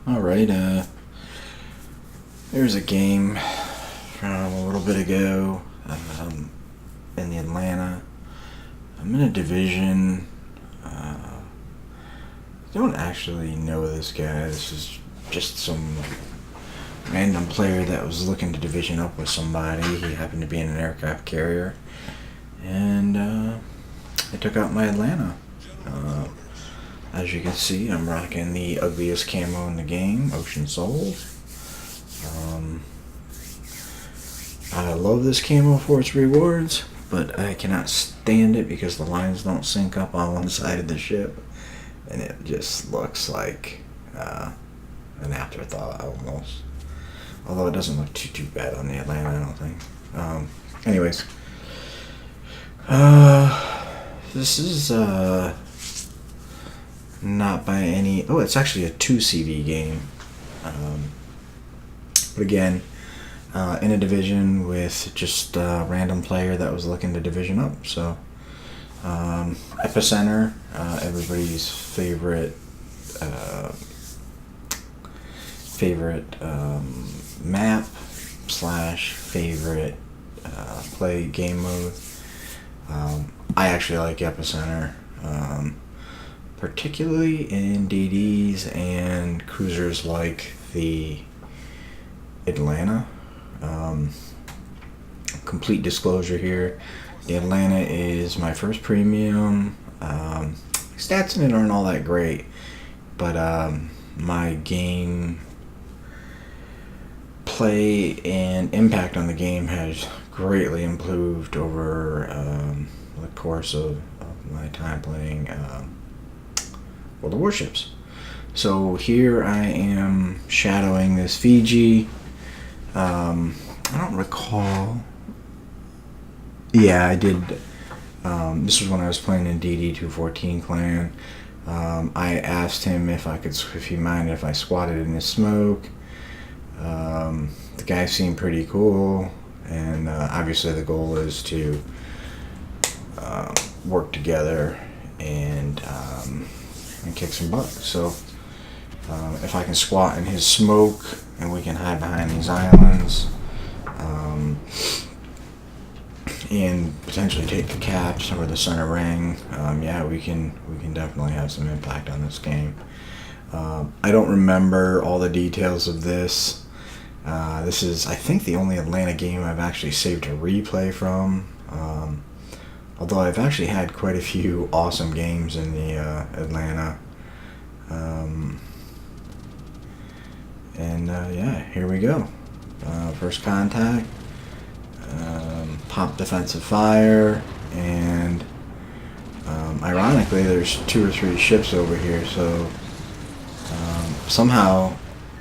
Alright, there's a game from a little bit ago in the Atlanta. I'm in a division. I don't actually know this guy. This is just some random player that was looking to division up with somebody. He happened to be in an aircraft carrier. And I took out my Atlanta. As you can see, I'm rocking the ugliest camo in the game, Ocean Soul. I love this camo for its rewards, but I cannot stand it because the lines don't sync up on one side of the ship, and it just looks like an afterthought almost. Although it doesn't look too bad on the Atlanta, I don't think. Anyways, this is not by any. Oh, it's actually a 2CV game. But again, in a division with just a random player that was looking to division up. So, Epicenter, everybody's favorite map slash favorite play game mode. I actually like Epicenter, particularly in DDs and cruisers like the Atlanta. Complete disclosure here, the Atlanta is my first premium. Stats in it aren't all that great, but my game play and impact on the game has greatly improved over the course of my time playing World of Warships. So here I am shadowing this Fiji. I don't recall. Yeah, I did. This was when I was playing in DD 214 clan. I asked him if he minded if I squatted in his smoke. The guy seemed pretty cool, and obviously the goal is to work together and kick some butt. So if I can squat in his smoke and we can hide behind these islands, and potentially take the caps or the center ring, yeah, we can definitely have some impact on this game. I don't remember all the details of this. This is, I think, the only Atlanta game I've actually saved a replay from. Although I've actually had quite a few awesome games in the Atlanta. Yeah, here we go. First contact. Pop defensive fire, and ironically there's 2 or 3 ships over here, so somehow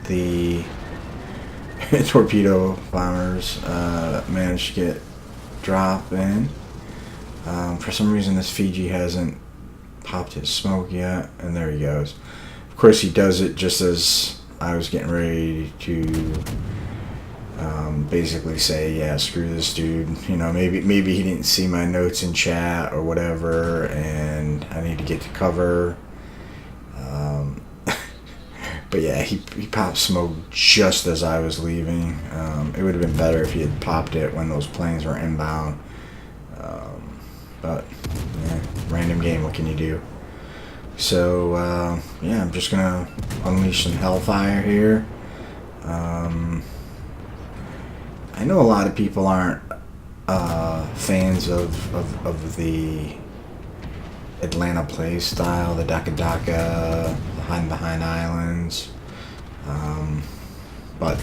the torpedo bombers managed to get drop in. For some reason this Fiji hasn't popped his smoke yet, and there he goes. Of course he does it just as I was getting ready to basically say, yeah, screw this dude. You know, maybe he didn't see my notes in chat or whatever, and I need to get to cover. But yeah, he popped smoke just as I was leaving. It would have been better if he had popped it when those planes were inbound. But yeah, random game, what can you do? So yeah, I'm just gonna unleash some hellfire here. I know a lot of people aren't fans of the Atlanta play style, the Daka Daka, behind islands, but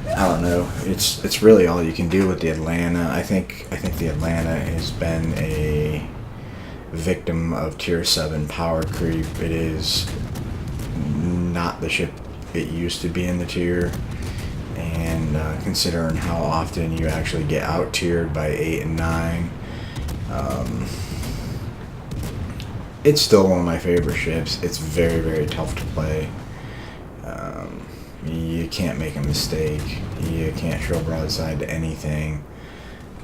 I don't know. It's really all you can do with the Atlanta. I think the Atlanta has been a victim of Tier 7 power creep. It is not the ship it used to be in the tier, and considering how often you actually get out tiered by 8 and 9, it's still one of my favorite ships. It's very, very tough to play. You can't make a mistake. You can't show broadside to anything.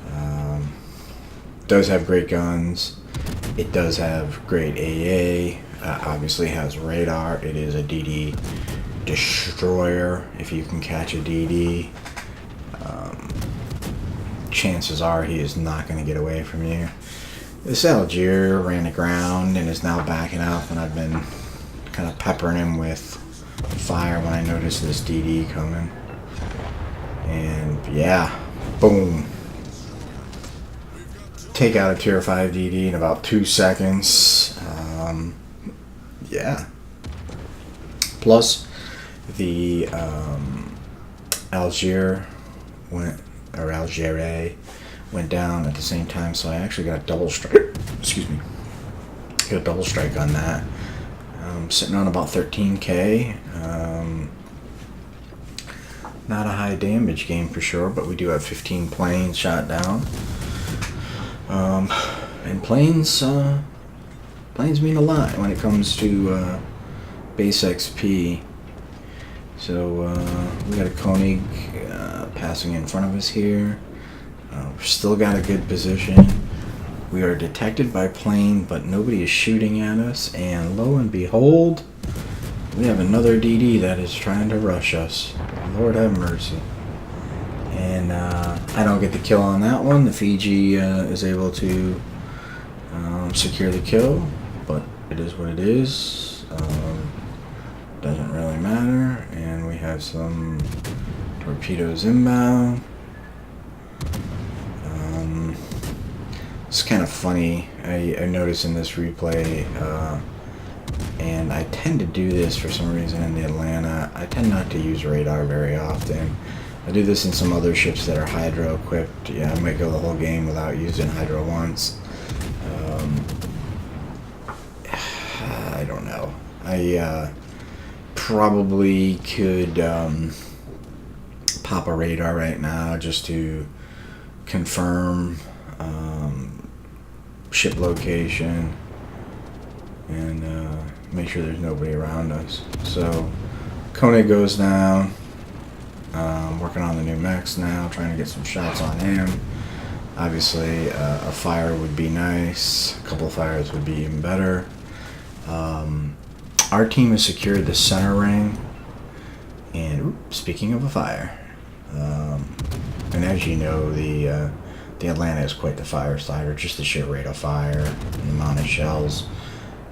It does have great guns. It does have great AA. Obviously has radar. It is a DD destroyer if you can catch a DD. Chances are he is not going to get away from you. This Algier ran aground and is now backing up, and I've been kind of peppering him with fire when I noticed this DD coming. And yeah, boom. Take out a tier 5 DD in about 2 seconds. Yeah. Plus, the Algier went down at the same time, so I actually got a double strike. Excuse me. Got a double strike on that. Sitting on about 13k. Not a high damage game for sure, but we do have 15 planes shot down. And planes mean a lot when it comes to base XP. So we got a Koenig passing in front of us here. We've still got a good position. We are detected by plane, but nobody is shooting at us. And lo and behold, we have another DD that is trying to rush us. Lord have mercy. And I don't get the kill on that one. The Fiji is able to secure the kill, but it is what it is. Doesn't really matter. And we have some torpedoes inbound. It's kind of funny. I noticed in this replay, and I tend to do this for some reason in the Atlanta. I tend not to use radar very often. I do this in some other ships that are hydro equipped. Yeah, I might go the whole game without using hydro once. I don't know. I probably could pop a radar right now just to confirm ship location and make sure there's nobody around us. So Koenig goes down. Working on the new Mex now, trying to get some shots on him. Obviously, a fire would be nice. A couple of fires would be even better. Our team has secured the center ring. And speaking of a fire, and as you know, the Atlanta is quite the fire starter. Just the sheer rate of fire and the amount of shells.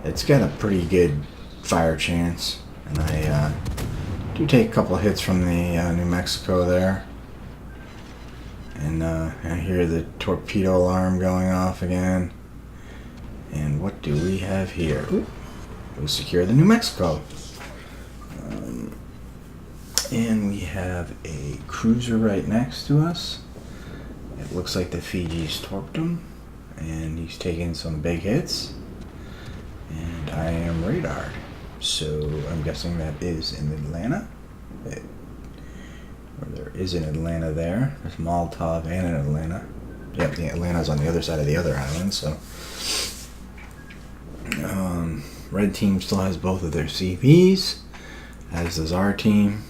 It's got a pretty good fire chance, and I do take a couple of hits from the New Mexico there. And I hear the torpedo alarm going off again. And what do we have here? Ooh, we secure the New Mexico. And we have a cruiser right next to us. It looks like the Fiji's torped him. And he's taking some big hits. And I am radared. So I'm guessing that is in Atlanta. Or there is an Atlanta there. There's Molotov and an Atlanta. Yep, the Atlanta's on the other side of the other island. So red team still has both of their CVs, as does our team.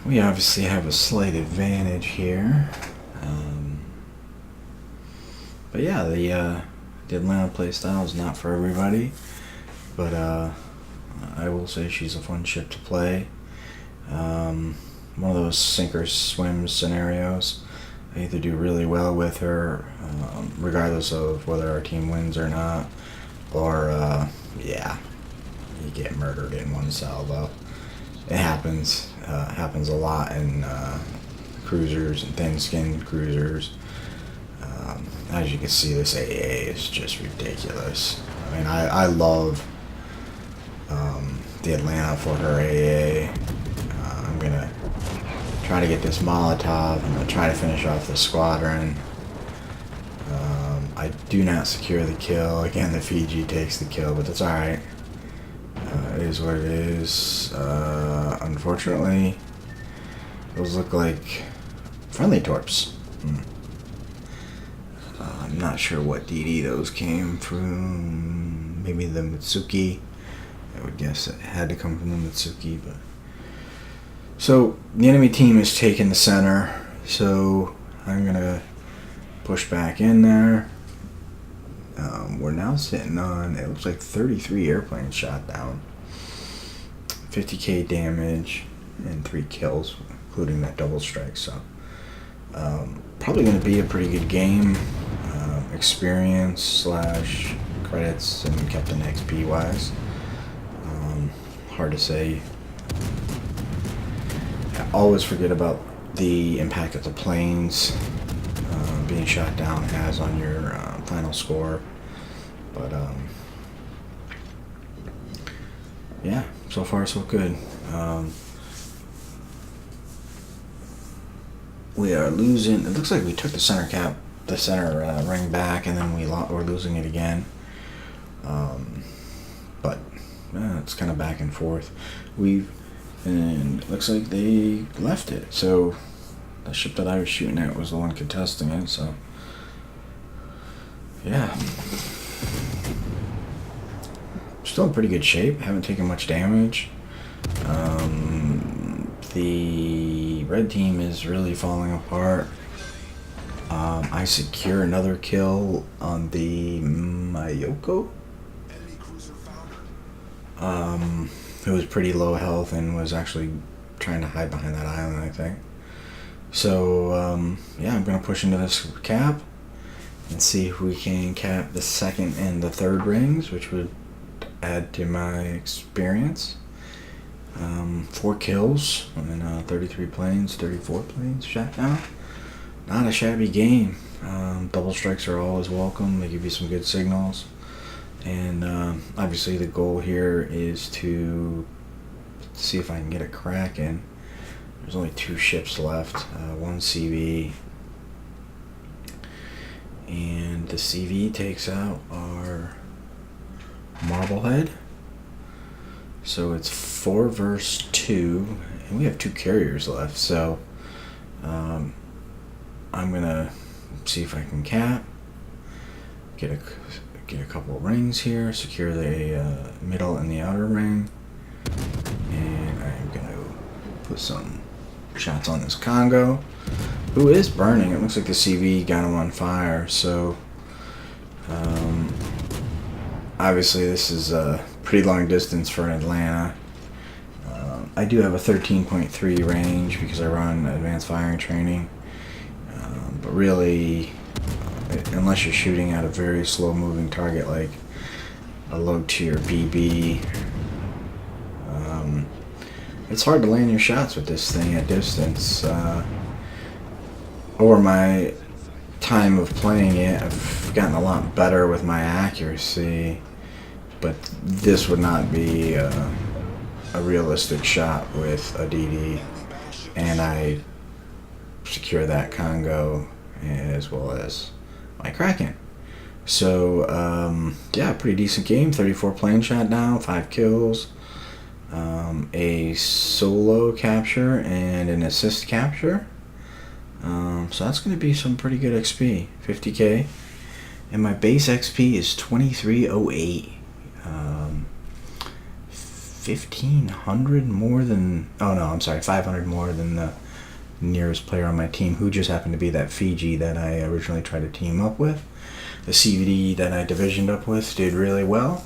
We obviously have a slight advantage here. But yeah, the Atlanta playstyle is not for everybody, but I will say she's a fun ship to play. One of those sink or swim scenarios. I either do really well with her, regardless of whether our team wins or not, or yeah, you get murdered in one salvo. It happens. Happens a lot in cruisers and thin-skinned cruisers. As you can see, this AA is just ridiculous. I mean, I love the Atlanta for her AA. I'm going to try to get this Molotov. I'm going to try to finish off the squadron. I do not secure the kill. Again, the Fiji takes the kill, but that's alright. It is what it is. Unfortunately, those look like friendly torps. I'm not sure what DD those came from. Maybe the Mitsuki. I would guess it had to come from the Mitsuki. But so the enemy team is taking the center. So I'm gonna push back in there. We're now sitting on, it looks like 33 airplanes shot down, 50k damage, and 3 kills, including that double strike. So probably going to be a pretty good game. Experience slash credits and Captain XP wise. Hard to say. I always forget about the impact that the planes being shot down has on your final score. But yeah, so far so good. We are losing. It looks like we took the center ring back, and then we're losing it again. But it's kind of back and forth. And it looks like they left it. So the ship that I was shooting at was the one contesting it. So yeah, still in pretty good shape. Haven't taken much damage. The red team is really falling apart. I secure another kill on the Mayoko, who was pretty low health and was actually trying to hide behind that island, I think. So yeah, I'm gonna push into this cap and see if we can cap the second and the third rings, which would add to my experience. 4 kills and 33 planes, 34 planes shot down. Not a shabby game. Double strikes are always welcome. They give you some good signals. And obviously the goal here is to see if I can get a Kraken. There's only 2 ships left, 1 CV. And the CV takes out our Marblehead. So it's 4 versus 2, and we have 2 carriers left. So I'm gonna see if I can cap, get a couple of rings here, secure the middle and the outer ring, and I'm gonna put some shots on this Congo, who is burning. It looks like the CV got him on fire. So obviously this is a pretty long distance for Atlanta. I do have a 13.3 range because I run advanced firing training. But really, unless you're shooting at a very slow moving target like a low tier BB, it's hard to land your shots with this thing at distance. Over my time of playing it, I've gotten a lot better with my accuracy, but this would not be a realistic shot with a DD, and I secure that Congo as well as my Kraken. So yeah, pretty decent game. 34 planes shot down, 5 kills, a solo capture and an assist capture. So that's going to be some pretty good XP, 50k, and my base XP is 2308. 1500 more than, oh no, I'm sorry, 500 more than the nearest player on my team, who just happened to be that Fiji that I originally tried to team up with. The CVD that I divisioned up with did really well,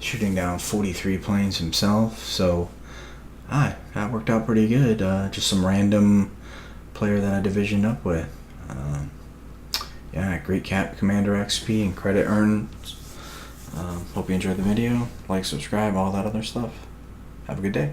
shooting down 43 planes himself. So that worked out pretty good. Just some random player that I divisioned up with. Yeah, great Commander XP and credit earned. Hope you enjoyed the video. Like, subscribe, all that other stuff. Have a good day.